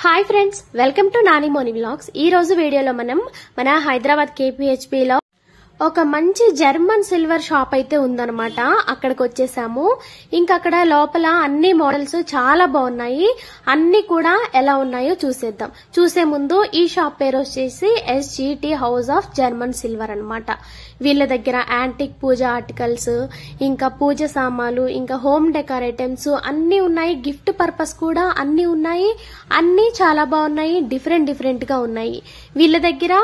Hi friends, welcome to Nani Moni vlogs. ఈ రోజు వీడియోలో మనం మన హైదరాబాద్ KPHP లో ఒక మంచి జర్మన్ సిల్వర్ షాప్ అయితే ఉందన్నమాట. అక్కడికి వచ్చేసాము. ఇంకా అక్కడ లోపల అన్ని మోడల్స్ చాలా బాగున్నాయి. అన్ని కూడా ఎలా ఉన్నాయో చూసేద్దాం. చూసే ముందు ఈ షాప్ పేరు వచ్చేసి SGT house of German silver అన్నమాట. వీళ్ళ దగ్గర యాంటిక్ పూజ ఆర్టికల్స్, ఇంకా పూజ సామాన్లు, ఇంకా హోమ్ డెకార్ ఐటమ్స్ అన్ని ఉన్నాయి. గిఫ్ట్ పర్పస్ కూడా అన్ని ఉన్నాయి. అన్ని చాలా బాగున్నాయి. డిఫరెంట్ గా ఉన్నాయి. వీళ్ళ దగ్గర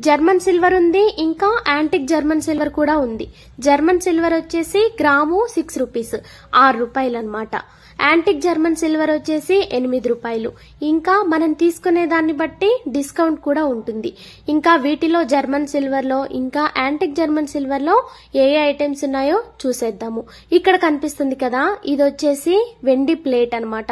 జర్మన్ సిల్వర్ ఉంది, ఇంకా యాంటిక్ జర్మన్ సిల్వర్ కూడా ఉంది. జర్మన్ సిల్వర్ వచ్చేసి గ్రాము 6 రూపీస్, 6 రూపాయలు అనమాట. యాంటిక్ జర్మన్ సిల్వర్ వచ్చేసి 8 రూపాయలు. ఇంకా మనం తీసుకునే దాన్ని బట్టి డిస్కౌంట్ కూడా ఉంటుంది. ఇంకా వీటిలో జర్మన్ సిల్వర్ లో, ఇంకా యాంటిక్ జర్మన్ సిల్వర్ లో ఏ ఐటమ్స్ ఉన్నాయో చూసేద్దాము. ఇక్కడ కనిపిస్తుంది కదా, ఇది వచ్చేసి వెండి ప్లేట్ అన్నమాట.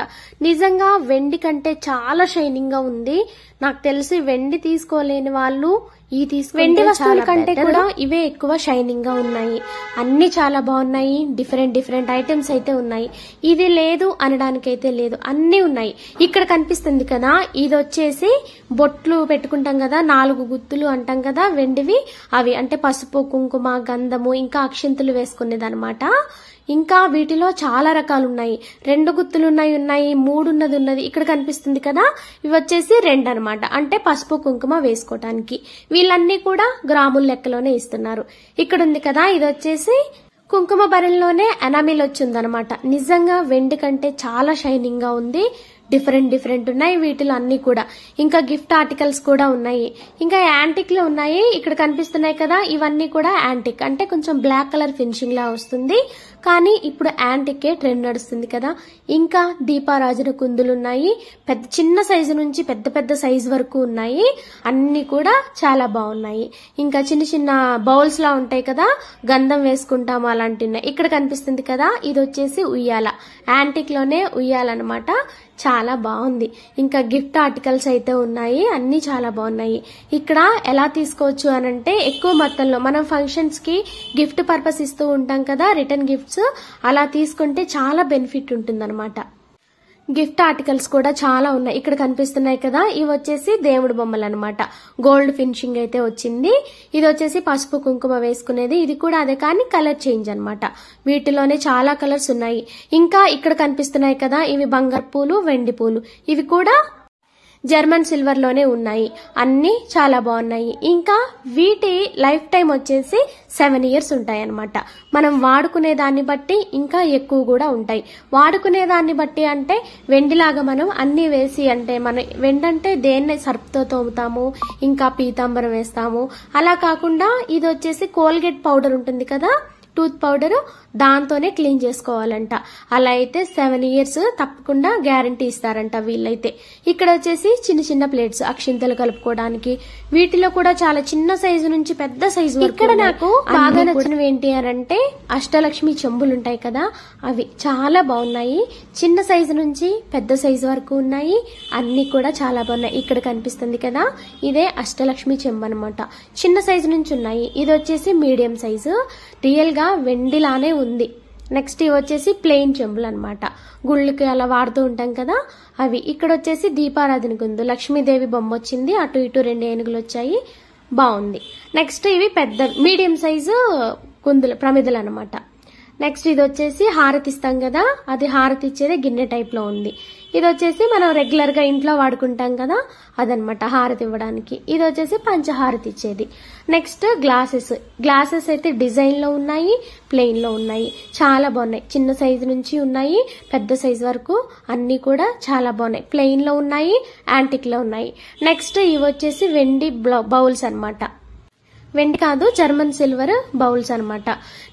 నిజంగా వెండి కంటే చాలా షైనింగ్ గా ఉంది. నాకు తెలిసి వెండి తీసుకోలేని వాళ్ళు ఈ వెండి వస్తువుల కంటే కూడా ఇవే ఎక్కువ షైనింగ్ గా ఉన్నాయి. అన్ని చాలా బాగున్నాయి. డిఫరెంట్ ఐటమ్స్ అయితే ఉన్నాయి. ఇది లేదు అనడానికైతే లేదు, అన్ని ఉన్నాయి. ఇక్కడ కనిపిస్తుంది కదా, ఇది వచ్చేసి బొట్లు పెట్టుకుంటాం కదా, 4 గుత్తులు అంటాం కదా వెండివి, అవి అంటే పసుపు, కుంకుమ, గంధము, ఇంకా అక్షింతలు వేసుకునేది అనమాట. ఇంకా వీటిలో చాలా రకాలు ఉన్నాయి. 2 గుత్తులు ఉన్నాయి, 3 ఉన్నది. ఇక్కడ కనిపిస్తుంది కదా, ఇవి వచ్చేసి 2 అనమాట. అంటే పసుపు కుంకుమ వేసుకోవటానికి. వీళ్ళన్నీ కూడా గ్రాముల లెక్కలోనే ఇస్తున్నారు. ఇక్కడ ఉంది కదా, ఇది వచ్చేసి కుంకుమ బరిలోనే ఎనామిల్ వచ్చిందనమాట. నిజంగా వెండి కంటే చాలా షైనింగ్ గా ఉంది. డిఫరెంట్ ఉన్నాయి వీటిలో అన్ని కూడా. ఇంకా గిఫ్ట్ ఆర్టికల్స్ కూడా ఉన్నాయి. ఇంకా యాంటిక్ లో ఉన్నాయి. ఇక్కడ కనిపిస్తున్నాయి కదా, ఇవన్నీ కూడా యాంటిక్. అంటే కొంచెం బ్లాక్ కలర్ ఫినిషింగ్ లా వస్తుంది, కానీ ఇప్పుడు యాంటికే ట్రెండ్ నడుస్తుంది కదా. ఇంకా దీపారాజన కుందులు ఉన్నాయి. చిన్న సైజు నుంచి పెద్ద సైజు వరకు ఉన్నాయి. అన్ని కూడా చాలా బాగున్నాయి. ఇంకా చిన్న బౌల్స్ లా ఉంటాయి కదా, గంధం వేసుకుంటాము అలాంటివి ఉన్నాయి. ఇక్కడ కనిపిస్తుంది కదా, ఇది వచ్చేసి ఉయ్యాల. యాంటిక్ లోనే ఉయ్యాలన్నమాట. చాలా బాగుంది. ఇంకా గిఫ్ట్ ఆర్టికల్స్ అయితే ఉన్నాయి. అన్ని చాలా బాగున్నాయి. ఇక్కడ ఎలా తీసుకోవచ్చు అనంటే, ఎక్కువ మొత్తంలో మనం ఫంక్షన్స్ కి గిఫ్ట్ పర్పస్ ఇస్తూ ఉంటాం కదా, రిటర్న్ గిఫ్ట్స్, అలా తీసుకుంటే చాలా బెనిఫిట్ ఉంటుందన్నమాట. గిఫ్ట్ ఆర్టికల్స్ కూడా చాలా ఉన్నాయి. ఇక్కడ కనిపిస్తున్నాయి కదా, ఇవి వచ్చేసి దేవుడు బొమ్మలు అనమాట. గోల్డ్ ఫినిషింగ్ అయితే వచ్చింది. ఇది వచ్చేసి పసుపు కుంకుమ వేసుకునేది. ఇది కూడా అదే, కానీ కలర్ చేంజ్ అనమాట. వీటిలోనే చాలా కలర్స్ ఉన్నాయి. ఇంకా ఇక్కడ కనిపిస్తున్నాయి కదా, ఇవి బంగారు పూలు, వెండి పూలు. ఇవి కూడా జర్మన్ సిల్వర్ లోనే ఉన్నాయి. అన్ని చాలా బాగున్నాయి. ఇంకా వీటి లైఫ్ టైం వచ్చేసి 7 ఇయర్స్ ఉంటాయి అనమాట. మనం వాడుకునే దాన్ని బట్టి ఇంకా ఎక్కువ కూడా ఉంటాయి. వాడుకునే దాన్ని బట్టి అంటే వెండిలాగా మనం అన్ని వేసి, అంటే మనం వెండంటే దేన్ని సర్ఫ్తో తోముతాము, ఇంకా పీతాంబరం వేస్తాము. అలా కాకుండా ఇది వచ్చేసి కోల్గేట్ పౌడర్ ఉంటుంది కదా, టూత్ పౌడర్, దాంతోనే క్లీన్ చేసుకోవాలంట. అలా అయితే 7 ఇయర్స్ తప్పకుండా గ్యారంటీ ఇస్తారంట వీళ్ళైతే. ఇక్కడ వచ్చేసి చిన్న ప్లేట్స్, అక్షింతలు కలుపుకోవడానికి. వీటిలో కూడా చాలా చిన్న సైజు నుంచి పెద్ద సైజు. ఇక్కడ నాకు బాగా నచ్చినవి ఏంటి అంటే, అష్టలక్ష్మి చెంబులు ఉంటాయి కదా, అవి చాలా బాగున్నాయి. చిన్న సైజు నుంచి పెద్ద సైజు వరకు ఉన్నాయి. అన్ని కూడా చాలా బాగున్నాయి. ఇక్కడ కనిపిస్తుంది కదా, ఇదే అష్టలక్ష్మి చెంబు అనమాట. చిన్న సైజు నుంచి ఉన్నాయి. ఇది వచ్చేసి మీడియం సైజు. రియల్ గా వెండిలానే ఉంది. నెక్స్ట్ ఇవి వచ్చేసి ప్లెయిన్ చెంబులు అనమాట. గుళ్ళకి అలా వాడుతూ ఉంటాం కదా, అవి. ఇక్కడ వచ్చేసి దీపారాధన కుందు, లక్ష్మీదేవి బొమ్మ వచ్చింది. అటు ఇటు 2 ఏనుగులు వచ్చాయి. బాగుంది. నెక్స్ట్ ఇవి పెద్ద మీడియం సైజు కుందులు, ప్రమిదలు అనమాట. నెక్స్ట్ ఇది వచ్చేసి హారతి ఇస్తాం కదా, అది హారతి ఇచ్చేది గిన్నె టైప్ లో ఉంది. ఇది వచ్చేసి మనం రెగ్యులర్ గా ఇంట్లో వాడుకుంటాం కదా, అదనమాట హారతి ఇవ్వడానికి. ఇది వచ్చేసి పంచహారతి ఇచ్చేది. నెక్స్ట్ గ్లాసెస్ అయితే డిజైన్ లో ఉన్నాయి, ప్లెయిన్ లో ఉన్నాయి. చాలా బాగున్నాయి. చిన్న సైజు నుంచి ఉన్నాయి, పెద్ద సైజు వరకు అన్ని కూడా చాలా బాగున్నాయి. ప్లెయిన్ లో ఉన్నాయి, యాంటిక్ లో ఉన్నాయి. నెక్స్ట్ ఇవి వచ్చేసి వెండి బౌల్స్ అనమాట. వెండి కాదు, జర్మన్ సిల్వర్ బౌల్స్ అనమాట.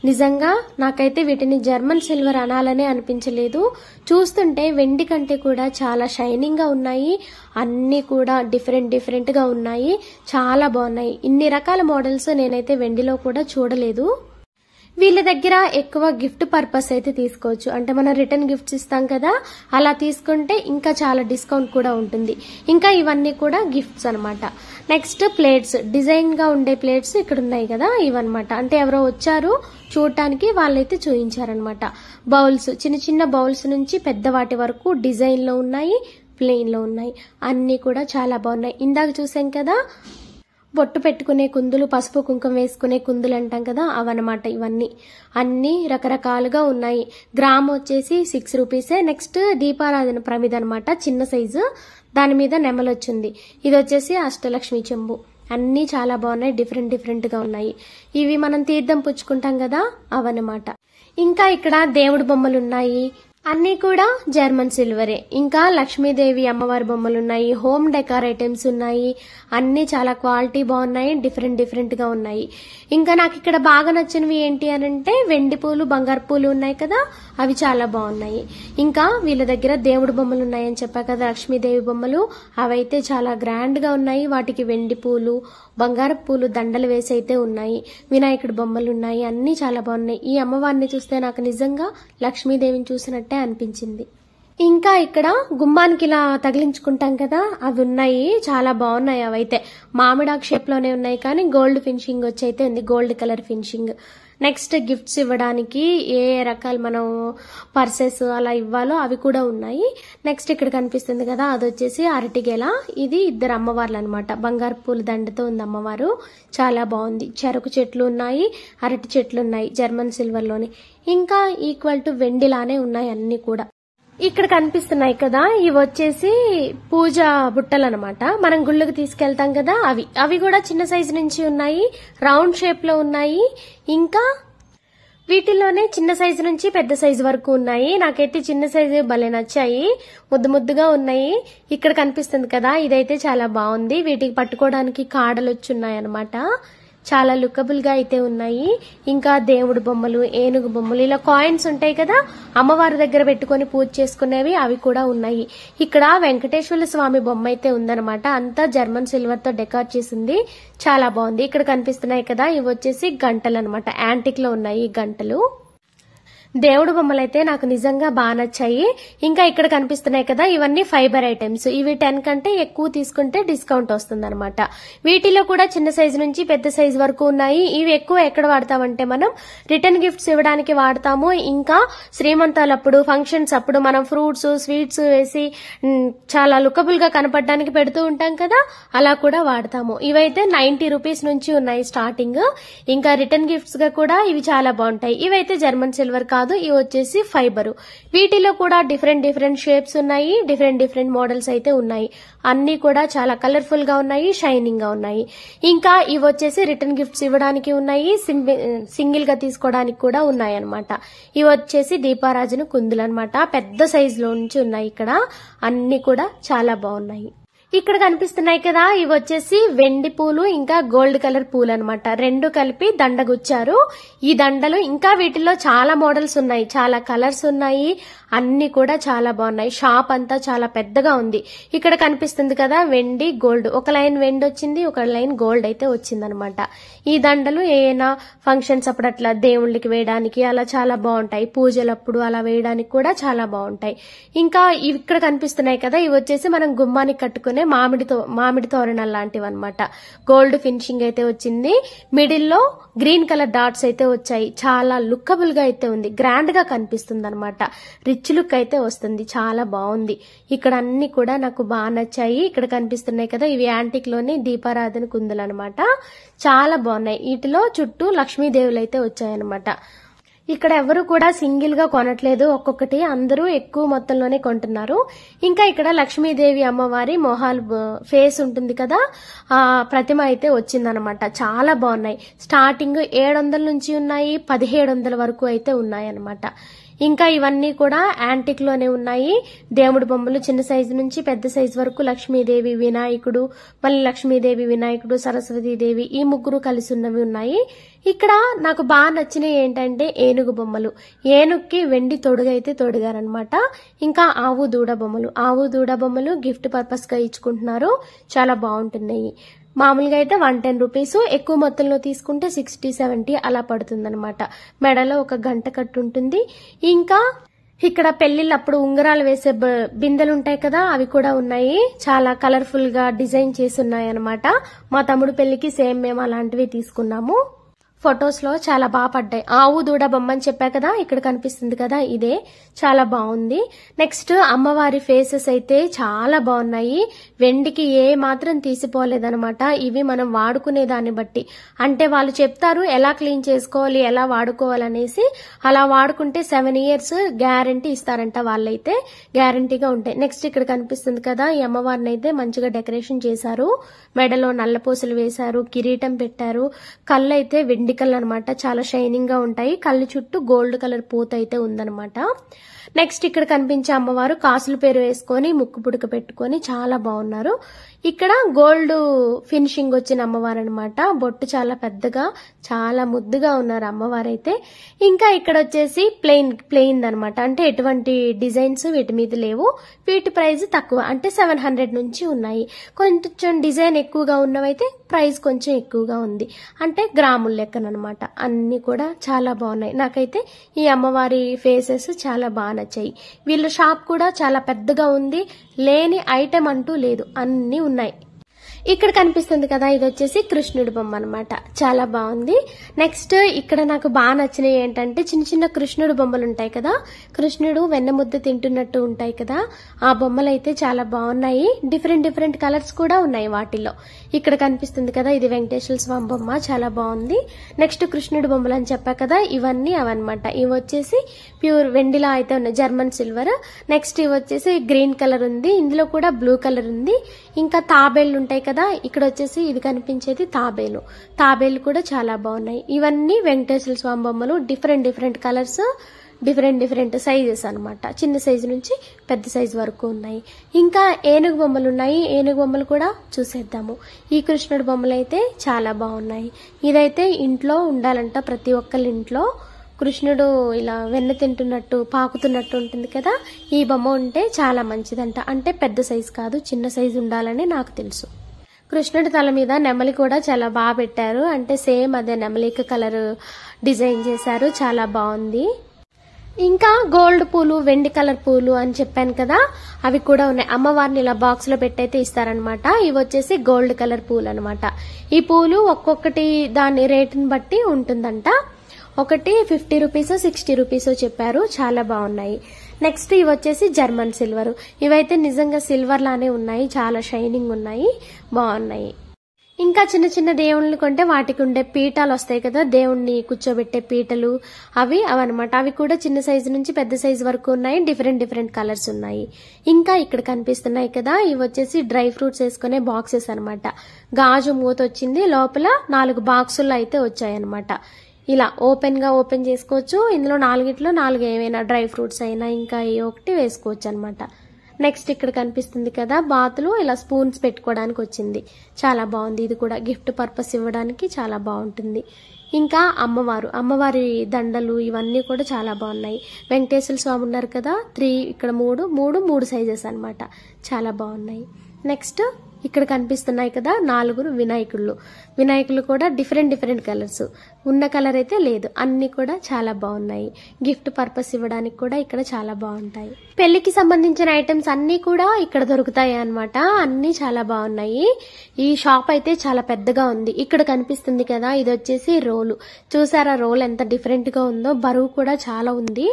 నిజంగా నాకైతే వీటిని జర్మన్ సిల్వర్ అనాలనే అనిపించలేదు. చూస్తుంటే వెండి కంటే కూడా చాలా షైనింగ్ గా ఉన్నాయి. అన్ని కూడా డిఫరెంట్ గా ఉన్నాయి. చాలా బాగున్నాయి. ఇన్ని రకాల మోడల్స్ నేనైతే వెండిలో కూడా చూడలేదు. వీళ్ళ దగ్గర ఎక్కువ గిఫ్ట్ పర్పస్ అయితే తీసుకోవచ్చు. అంటే మనం రిటర్న్ గిఫ్ట్స్ ఇస్తాం కదా, అలా తీసుకుంటే ఇంకా చాలా డిస్కౌంట్ కూడా ఉంటుంది. ఇంకా ఇవన్నీ కూడా గిఫ్ట్స్ అనమాట. నెక్స్ట్ ప్లేట్స్, డిజైన్ గా ఉండే ప్లేట్స్ ఇక్కడ ఉన్నాయి కదా, ఇవన్నమాట. అంటే ఎవరో వచ్చారు చూడటానికి, వాళ్ళైతే చూపించారనమాట. బౌల్స్, చిన్న బౌల్స్ నుంచి పెద్ద వాటి వరకు డిజైన్ లో ఉన్నాయి. ప్లెయిన్ లో ఉన్నాయి. అన్ని కూడా చాలా బాగున్నాయి. ఇందాక చూసాం కదా బొట్టు పెట్టుకునే కుందులు, పసుపు కుంకుమ వేసుకునే కుందులు అంటాం కదా, అవన్నమాట ఇవన్నీ. అన్ని రకరకాలుగా ఉన్నాయి. గ్రామ్ వచ్చేసి 6 రూపీసే. నెక్స్ట్ దీపారాధన ప్రమిద అనమాట, చిన్న సైజు, దాని మీద నెమలు వచ్చింది. ఇది వచ్చేసి అష్టలక్ష్మి చెంబు. అన్ని చాలా బాగున్నాయి, డిఫరెంట్ గా ఉన్నాయి. ఇవి మనం తీర్థం పుచ్చుకుంటాం కదా, అవన్నమాట. ఇంకా ఇక్కడ దేవుడి బొమ్మలు ఉన్నాయి. అన్ని కూడా జర్మన్ సిల్వరే. ఇంకా లక్ష్మీదేవి అమ్మవారి బొమ్మలు ఉన్నాయి, హోమ్ డెకార్ ఐటమ్స్ ఉన్నాయి. అన్ని చాలా క్వాలిటీ బాగున్నాయి, డిఫరెంట్ గా ఉన్నాయి. ఇంకా నాకు ఇక్కడ బాగా నచ్చినవి ఏంటి అనంటే వెండి పూలు, బంగారు పూలు ఉన్నాయి కదా, అవి చాలా బాగున్నాయి. ఇంకా వీళ్ళ దగ్గర దేవుడి బొమ్మలు ఉన్నాయని చెప్పా కదా, లక్ష్మీదేవి బొమ్మలు, అవైతే చాలా గ్రాండ్ గా ఉన్నాయి. వాటికి వెండి పూలు, బంగారు పూలు దండలు వేసి అయితే ఉన్నాయి. వినాయకుడి బొమ్మలు ఉన్నాయి. అన్ని చాలా బాగున్నాయి. ఈ అమ్మవారిని చూస్తే నాకు నిజంగా లక్ష్మీదేవిని చూసినట్టే అనిపించింది. ఇంకా ఇక్కడ గుమ్మానికి ఇలా తగిలించుకుంటాం కదా, అవి ఉన్నాయి. చాలా బాగున్నాయి. అవైతే మామిడాకు షేప్ లోనే ఉన్నాయి, కానీ గోల్డ్ ఫినిషింగ్ వచ్చి అయితే ఉంది, gold colour finishing. Next gifts ఇవ్వడానికి ఏ రకాలు మనం పర్సెస్ అలా ఇవ్వాలో అవి కూడా ఉన్నాయి. నెక్స్ట్ ఇక్కడ కనిపిస్తుంది కదా, అది వచ్చేసి అరటిగెల. ఇది ఇద్దరు అమ్మవార్లు అనమాట. బంగారు పూల దండతో ఉంది అమ్మవారు, చాలా బాగుంది. చెరకు చెట్లు ఉన్నాయి, అరటి చెట్లు ఉన్నాయి, జర్మన్ సిల్వర్ లోని. ఇంకా ఈక్వల్ టు వెండిలానే ఉన్నాయి అన్ని కూడా. ఇక్కడ కనిపిస్తున్నాయి కదా, ఇవి వచ్చేసి పూజ బుట్టలు అనమాట. మనం గుళ్ళకి తీసుకెళ్తాం కదా, అవి కూడా చిన్న సైజు నుంచి ఉన్నాయి, రౌండ్ షేప్ లో ఉన్నాయి. ఇంకా వీటిల్లోనే చిన్న సైజు నుంచి పెద్ద సైజు వరకు ఉన్నాయి. నాకైతే చిన్న సైజు భలే నచ్చాయి, ముద్దుగా ఉన్నాయి. ఇక్కడ కనిపిస్తుంది కదా, ఇదైతే చాలా బాగుంది. వీటికి పట్టుకోవడానికి కాడలు వచ్చి ఉన్నాయి అనమాట. చాలా లుకబుల్ గా అయితే ఉన్నాయి. ఇంకా దేవుడి బొమ్మలు, ఏనుగు బొమ్మలు, ఇలా కాయిన్స్ ఉంటాయి కదా అమ్మవారి దగ్గర పెట్టుకుని పూజ చేసుకునేవి, అవి కూడా ఉన్నాయి. ఇక్కడ వెంకటేశ్వర స్వామి బొమ్మ అయితే ఉందన్నమాట. అంతా జర్మన్ సిల్వర్ తో డెకార్ చేసింది, చాలా బాగుంది. ఇక్కడ కనిపిస్తున్నాయి కదా, ఇవి వచ్చేసి గంటలు అనమాట. యాంటిక్ లో ఉన్నాయి ఈ గంటలు. దేవుడు బొమ్మలు అయితే నాకు నిజంగా బాగా నచ్చాయి. ఇంకా ఇక్కడ కనిపిస్తున్నాయి కదా, ఇవన్నీ ఫైబర్ ఐటమ్స్. ఇవి 10 కంటే ఎక్కువ తీసుకుంటే డిస్కౌంట్ వస్తుంది అనమాట. వీటిలో కూడా చిన్న సైజు నుంచి పెద్ద సైజు వరకు ఉన్నాయి. ఇవి ఎక్కువ ఎక్కడ వాడతామంటే మనం రిటర్న్ గిఫ్ట్స్ ఇవ్వడానికి వాడతాము. ఇంకా శ్రీమంతాలప్పుడు, ఫంక్షన్స్ అప్పుడు మనం ఫ్రూట్స్, స్వీట్స్ వేసి చాలా లుకబుల్ గా కనపడడానికి పెడుతూ ఉంటాం కదా, అలా కూడా వాడతాము. ఇవైతే 90 రూపీస్ నుంచి ఉన్నాయి స్టార్టింగ్. ఇంకా రిటర్న్ గిఫ్ట్స్ గా కూడా ఇవి చాలా బాగుంటాయి. ఇవైతే జర్మన్ సిల్వర్ కాదు, ఇవి వచ్చేసి ఫైబర్. వీటిలో కూడా డిఫరెంట్ షేప్స్ ఉన్నాయి, డిఫరెంట్ మోడల్స్ అయితే ఉన్నాయి. అన్ని కూడా చాలా కలర్ఫుల్ గా ఉన్నాయి, షైనింగ్ గా ఉన్నాయి. ఇంకా ఇవి వచ్చేసి రిటర్న్ గిఫ్ట్స్ ఇవ్వడానికి ఉన్నాయి, సింగిల్ గా తీసుకోవడానికి కూడా ఉన్నాయి అనమాట. ఇవి వచ్చేసి దీపారాజన కుందులు అనమాట. పెద్ద సైజ్ లో నుంచి ఉన్నాయి. ఇక్కడ అన్ని కూడా చాలా బాగున్నాయి. ఇక్కడ కనిపిస్తున్నాయి కదా, ఇవి వచ్చేసి వెండి పూలు, ఇంకా గోల్డ్ కలర్ పూలు అనమాట. రెండు కలిపి దండ గుచ్చారు. ఈ దండలు ఇంకా వీటిలో చాలా మోడల్స్ ఉన్నాయి, చాలా కలర్స్ ఉన్నాయి. అన్ని కూడా చాలా బాగున్నాయి. షాప్ అంతా చాలా పెద్దగా ఉంది. ఇక్కడ కనిపిస్తుంది కదా, వెండి గోల్డ్, ఒక లైన్ వెండి వచ్చింది, ఒక లైన్ గోల్డ్ అయితే వచ్చింది అనమాట. ఈ దండలు ఏమైనా ఫంక్షన్స్ అప్పుడు అట్లా దేవుళ్ళకి వేయడానికి అలా చాలా బాగుంటాయి. పూజలప్పుడు అలా వేయడానికి కూడా చాలా బాగుంటాయి. ఇంకా ఇక్కడ కనిపిస్తున్నాయి కదా, ఇవి వచ్చేసి మనం గుమ్మానికి కట్టుకునే మామిడి తోరణాలు లాంటివి అనమాట. గోల్డ్ ఫినిషింగ్ అయితే వచ్చింది. మిడిల్ లో గ్రీన్ కలర్ డాట్స్ అయితే వచ్చాయి. చాలా లుక్కబుల్ గా అయితే ఉంది, గ్రాండ్ గా కనిపిస్తుంది అనమాట. రిచ్ లుక్ అయితే వస్తుంది, చాలా బాగుంది. ఇక్కడ అన్ని కూడా నాకు బాగా నచ్చాయి. ఇక్కడ కనిపిస్తున్నాయి కదా, ఇవి యాంటిక్ లోని దీపారాధన కుందులు అనమాట. చాలా బాగున్నాయి. వీటిలో చుట్టూ లక్ష్మీదేవులు అయితే వచ్చాయన్నమాట. ఇక్కడ ఎవరు కూడా సింగిల్ గా కొనట్లేదు, ఒక్కొక్కటి అందరూ ఎక్కువ మొత్తంలోనే కొంటున్నారు. ఇంకా ఇక్కడ లక్ష్మీదేవి అమ్మవారి మొహాలు ఫేస్ ఉంటుంది కదా, ఆ ప్రతిమ అయితే వచ్చిందనమాట. చాలా బాగున్నాయి. స్టార్టింగ్ 700 నుంచి ఉన్నాయి, 1700 వరకు అయితే ఉన్నాయి అనమాట. ఇంకా ఇవన్నీ కూడా యాంటిక్ లోనే ఉన్నాయి. దేవుడి బొమ్మలు చిన్న సైజు నుంచి పెద్ద సైజు వరకు, లక్ష్మీదేవి, వినాయకుడు, మళ్ళీ లక్ష్మీదేవి, వినాయకుడు, సరస్వతీదేవి, ఈ ముగ్గురు కలిసి ఉన్నవి ఉన్నాయి. ఇక్కడ నాకు బాగా నచ్చినవి ఏంటంటే ఏనుగు బొమ్మలు. ఏనుగుకి వెండి తొడుగు అయితే తొడిగారనమాట. ఇంకా ఆవు దూడ బొమ్మలు గిఫ్ట్ పర్పస్ గా ఇచ్చుకుంటున్నారు, చాలా బాగుంటున్నాయి. మామూలుగా అయితే 110 రూపీస్, ఎక్కువ మొత్తంలో తీసుకుంటే 60-70 అలా పడుతుందన్నమాట. మెడలో ఒక గంట కట్టు ఉంటుంది. ఇంకా ఇక్కడ పెళ్లిళ్ళప్పుడు ఉంగరాలు వేసే బిందెలు ఉంటాయి కదా, అవి కూడా ఉన్నాయి. చాలా కలర్ఫుల్ గా డిజైన్ చేసి ఉన్నాయి అనమాట. మా తమ్ముడు పెళ్లికి సేమ్ మేము అలాంటివి తీసుకున్నాము. ఫొటోస్ లో చాలా బాగా పడ్డాయి. ఆవు దూడ బొమ్మ అని చెప్పా కదా, ఇక్కడ కనిపిస్తుంది కదా, ఇదే చాలా బాగుంది. నెక్స్ట్ అమ్మవారి ఫేసెస్ అయితే చాలా బాగున్నాయి. వెండికి ఏ మాత్రం తీసిపోలేదనమాట. ఇవి మనం వాడుకునే దాన్ని బట్టి, అంటే వాళ్ళు చెప్తారు ఎలా క్లీన్ చేసుకోవాలి, ఎలా వాడుకోవాలనేసి. అలా వాడుకుంటే 7 years గ్యారంటీ ఇస్తారంట వాళ్ళైతే, గ్యారంటీగా ఉంటాయి. నెక్స్ట్ ఇక్కడ కనిపిస్తుంది కదా, ఈ అమ్మవారిని అయితే మంచిగా డెకరేషన్ చేశారు. మెడలో నల్లపూసలు వేశారు, కిరీటం పెట్టారు. కళ్ళు అయితే వెండి కళ్ళు అనమాట, చాలా షైనింగ్ గా ఉంటాయి. కళ్ళు చుట్టూ గోల్డ్ కలర్ పూత అయితే ఉందన్నమాట. నెక్స్ట్ ఇక్కడ కనిపించే అమ్మవారు కాసుల పేరు వేసుకొని ముక్కు పుడక పెట్టుకొని చాలా బాగున్నారు. ఇక్కడ గోల్డ్ ఫినిషింగ్ వచ్చిన అమ్మవారు అనమాట. బొట్టు చాలా పెద్దగా చాలా ముద్దుగా ఉన్నారు అమ్మవారు అయితే. ఇంకా ఇక్కడ వచ్చేసి ప్లెయిన్ అనమాట, అంటే ఎటువంటి డిజైన్స్ వీటి మీద లేవు. వీటి ప్రైస్ తక్కువ, అంటే 700 నుంచి ఉన్నాయి. కొంచెం డిజైన్ ఎక్కువగా ఉన్నవైతే ప్రైస్ కొంచెం ఎక్కువగా ఉంది, అంటే గ్రాముల లెక్కనమాట. అన్ని కూడా చాలా బాగున్నాయి. నాకైతే ఈ అమ్మవారి ఫేసెస్ చాలా బాగా నచ్చాయి. వీళ్ళ షాప్ కూడా చాలా పెద్దగా ఉంది, లేని ఐటెం అంటూ లేదు, అన్ని ఉన్నాయి. ఇక్కడ కనిపిస్తుంది కదా, ఇది వచ్చేసి కృష్ణుడి బొమ్మ అనమాట, చాలా బాగుంది. నెక్స్ట్ ఇక్కడ నాకు బాగా నచ్చినవి ఏంటంటే చిన్న చిన్న కృష్ణుడి బొమ్మలు ఉంటాయి కదా, కృష్ణుడు వెన్నముద్ద తింటున్నట్టు ఉంటాయి కదా, ఆ బొమ్మలు అయితే చాలా బాగున్నాయి. డిఫరెంట్ కలర్స్ కూడా ఉన్నాయి వాటిల్లో. ఇక్కడ కనిపిస్తుంది కదా, ఇది వెంకటేశ్వర స్వామి బొమ్మ, చాలా బాగుంది. నెక్స్ట్ కృష్ణుడి బొమ్మలు అని చెప్పా కదా, ఇవన్నీ అవన్నమాట. ఇవి వచ్చేసి ప్యూర్ వెండిలా అయితే ఉన్నాయి, జర్మన్ సిల్వర్. నెక్స్ట్ ఇవి వచ్చేసి గ్రీన్ కలర్ ఉంది, ఇందులో కూడా బ్లూ కలర్ ఉంది. ఇంకా తాబేళ్లు ఉంటాయి కదా, ఇక్కడ వచ్చేసి ఇది కనిపించేది తాబేళ్లు కూడా చాలా బాగున్నాయి. ఇవన్నీ వెంకటేశ్వర స్వామి బొమ్మలు, డిఫరెంట్ కలర్స్, డిఫరెంట్ సైజెస్ అనమాట. చిన్న సైజు నుంచి పెద్ద సైజు వరకు ఉన్నాయి. ఇంకా ఏనుగు బొమ్మలు ఉన్నాయి, ఏనుగు బొమ్మలు కూడా చూసేద్దాము. ఈ కృష్ణుడి బొమ్మలు అయితే చాలా బాగున్నాయి. ఇదైతే ఇంట్లో ఉండాలంట, ప్రతి ఒక్కరి ఇంట్లో. కృష్ణుడు ఇలా వెన్న తింటున్నట్టు పాకుతున్నట్టు ఉంటుంది కదా, ఈ బొమ్మ ఉంటే చాలా మంచిదంట. అంటే పెద్ద సైజు కాదు, చిన్న సైజు ఉండాలని నాకు తెలుసు. కృష్ణుడి తల మీద నెమలి కూడా చాలా బాగా పెట్టారు, అంటే సేమ్ అదే నెమలిక కలర్ డిజైన్ చేశారు, చాలా బాగుంది. ఇంకా గోల్డ్ పూలు, వెండి కలర్ పూలు అని చెప్పాను కదా, అవి కూడా ఉన్నాయి. అమ్మవారిని ఇలా బాక్స్ లో పెట్టయితే ఇస్తారనమాట. ఇవి వచ్చేసి గోల్డ్ కలర్ పూలు అనమాట. ఈ పూలు ఒక్కొక్కటి దాని రేటుని బట్టి ఉంటుందంట. ఒకటి 50 రూపీస్ 60 రూపీస్ చెప్పారు, చాలా బాగున్నాయి. నెక్స్ట్ ఇవి వచ్చేసి జర్మన్ సిల్వర్. ఇవైతే నిజంగా సిల్వర్ లానే ఉన్నాయి, చాలా షైనింగ్ ఉన్నాయి, బాగున్నాయి. ఇంకా చిన్న దేవుళ్ళు కొంటే వాటికి ఉండే పీఠాలు వస్తాయి కదా, దేవుణ్ణి కూర్చోబెట్టే పీటలు, అవన్నమాట. అవి కూడా చిన్న సైజు నుంచి పెద్ద సైజు వరకు ఉన్నాయి, డిఫరెంట్ కలర్స్ ఉన్నాయి. ఇంకా ఇక్కడ కనిపిస్తున్నాయి కదా, ఇవి వచ్చేసి డ్రై ఫ్రూట్స్ వేసుకునే బాక్సెస్ అనమాట. గాజు మూత వచ్చింది, లోపల 4 బాక్సుల్లో అయితే వచ్చాయన్నమాట. ఇలా ఓపెన్ చేసుకోవచ్చు. ఇందులో 4 ఏమైనా డ్రై ఫ్రూట్స్ అయినా ఇంకా ఒకటి వేసుకోవచ్చు అనమాట. నెక్స్ట్ ఇక్కడ కనిపిస్తుంది కదా, బాతులు ఇలా స్పూన్స్ పెట్టుకోవడానికి వచ్చింది, చాలా బాగుంది. ఇది కూడా గిఫ్ట్ పర్పస్ ఇవ్వడానికి చాలా బాగుంటుంది. ఇంకా అమ్మవారి దండలు ఇవన్నీ కూడా చాలా బాగున్నాయి. వెంకటేశ్వర స్వామి ఉన్నారు కదా, 3 ఇక్కడ 3 సైజెస్ అనమాట, చాలా బాగున్నాయి. నెక్స్ట్ ఇక్కడ కనిపిస్తున్నాయి కదా 4 వినాయకులు కూడా డిఫరెంట్ కలర్స్. ఉన్న కలర్ అయితే లేదు, అన్ని కూడా చాలా బాగున్నాయి. గిఫ్ట్ పర్పస్ ఇవ్వడానికి కూడా ఇక్కడ చాలా బాగుంటాయి. పెళ్లికి సంబంధించిన ఐటమ్స్ అన్ని కూడా ఇక్కడ దొరుకుతాయి అన్నమాట. అన్ని చాలా బాగున్నాయి. ఈ షాప్ అయితే చాలా పెద్దగా ఉంది. ఇక్కడ కనిపిస్తుంది కదా, ఇది వచ్చేసి రోలు. చూసారా రోల్ ఎంత డిఫరెంట్ గా ఉందో, బరువు కూడా చాలా ఉంది.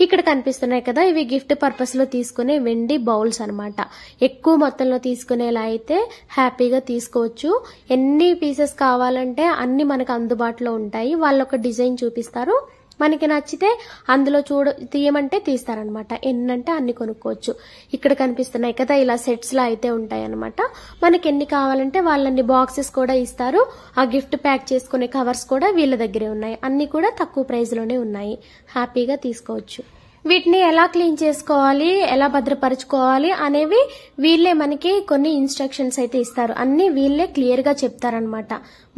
ఇక్కడ కనిపిస్తున్నాయి కదా, ఇవి గిఫ్ట్ పర్పస్ లో తీసుకునే వెండి బౌల్స్ అన్నమాట. ఎక్కువ మొత్తంలో తీసుకునేలా అయితే హ్యాపీగా తీసుకోవచ్చు. ఎన్ని పీసెస్ కావాలంటే అన్ని మనకు అందుబాటులో ఉంటాయి. వాళ్ళు ఒక డిజైన్ చూపిస్తారు, మనకి నచ్చితే అందులో తీయమంటే తీస్తారనమాట. ఎన్నంటే అన్ని కొనుక్కోవచ్చు. ఇక్కడ కనిపిస్తున్నాయి కదా, ఇలా సెట్స్ లా అయితే ఉంటాయి అనమాట. మనకి ఎన్ని కావాలంటే వాళ్ళన్ని బాక్సెస్ కూడా ఇస్తారు. ఆ గిఫ్ట్ ప్యాక్ చేసుకునే కవర్స్ కూడా వీళ్ళ దగ్గరే ఉన్నాయి. అన్ని కూడా తక్కువ ప్రైస్ లోనే ఉన్నాయి, హ్యాపీగా తీసుకోవచ్చు. వీటిని ఎలా క్లీన్ చేసుకోవాలి, ఎలా భద్రపరచుకోవాలి అనేవి వీళ్ళే మనకి కొన్ని ఇన్స్ట్రక్షన్స్ అయితే ఇస్తారు. అన్ని వీళ్ళే క్లియర్ గా చెప్తారనమాట.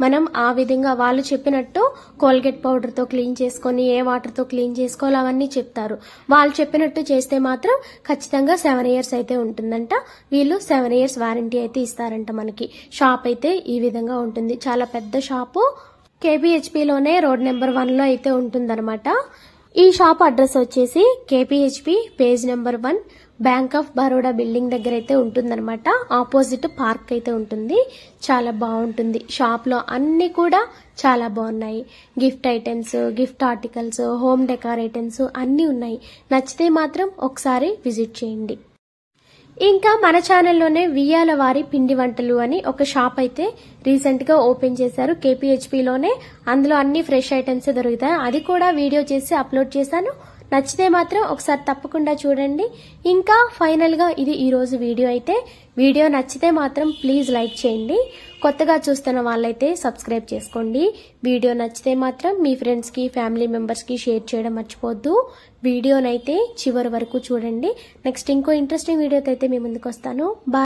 మనం ఆ విధంగా వాళ్ళు చెప్పినట్టు కోల్గేట్ పౌడర్ తో క్లీన్ చేసుకొని ఏ వాటర్ తో క్లీన్ చేసుకోవాలి అవన్నీ చెప్తారు. వాళ్ళు చెప్పినట్టు చేస్తే మాత్రం ఖచ్చితంగా 7 years అయితే ఉంటుందంట. వీళ్ళు 7 years వారంటీ అయితే ఇస్తారంట మనకి. షాప్ అయితే ఈ విధంగా ఉంటుంది. చాలా పెద్ద షాపు, KPHP లోనే రోడ్ నెంబర్ 1 లో అయితే ఉంటుందన్నమాట. ఈ షాప్ అడ్రస్ వచ్చేసి KPHP page number 1 bank of Baroda building దగ్గర అయితే ఉంటుందన్నమాట. ఆపోజిట్ పార్క్ అయితే ఉంటుంది. చాలా బాగుంటుంది. షాప్ లో అన్ని కూడా చాలా బాగున్నాయి. Gift items, gift articles, home decor items అన్ని ఉన్నాయి. నచ్చితే మాత్రం ఒకసారి విజిట్ చేయండి. ఇంకా మన ఛానల్లోనే వియ్యాల వారి పిండి వంటలు అని ఒక షాప్ అయితే రీసెంట్ గా ఓపెన్ చేశారు. KPHPలోనే. అందులో అన్ని ఫ్రెష్ ఐటమ్స్ దొరుకుతాయి. అది కూడా వీడియో చేసి అప్లోడ్ చేశాను. నచ్చితే మాత్రం ఒకసారి తప్పకుండా చూడండి. ఇంకా ఫైనల్ గా ఇది ఈ రోజు వీడియో అయితే. వీడియో నచ్చితే మాత్రం ప్లీజ్ లైక్ చేయండి. కొత్తగా చూస్తున్న వాళ్ళైతే సబ్స్క్రైబ్ చేసుకోండి. వీడియో నచ్చితే మాత్రం మీ ఫ్రెండ్స్ కి, ఫ్యామిలీ మెంబర్స్ కి షేర్ చేయడం మర్చిపోద్దు. వీడియోనైతే చివరి వరకు చూడండి. నెక్స్ట్ ఇంకో ఇంట్రెస్టింగ్ వీడియోతో అయితే మీ ముందుకు వస్తాను. బాయ్.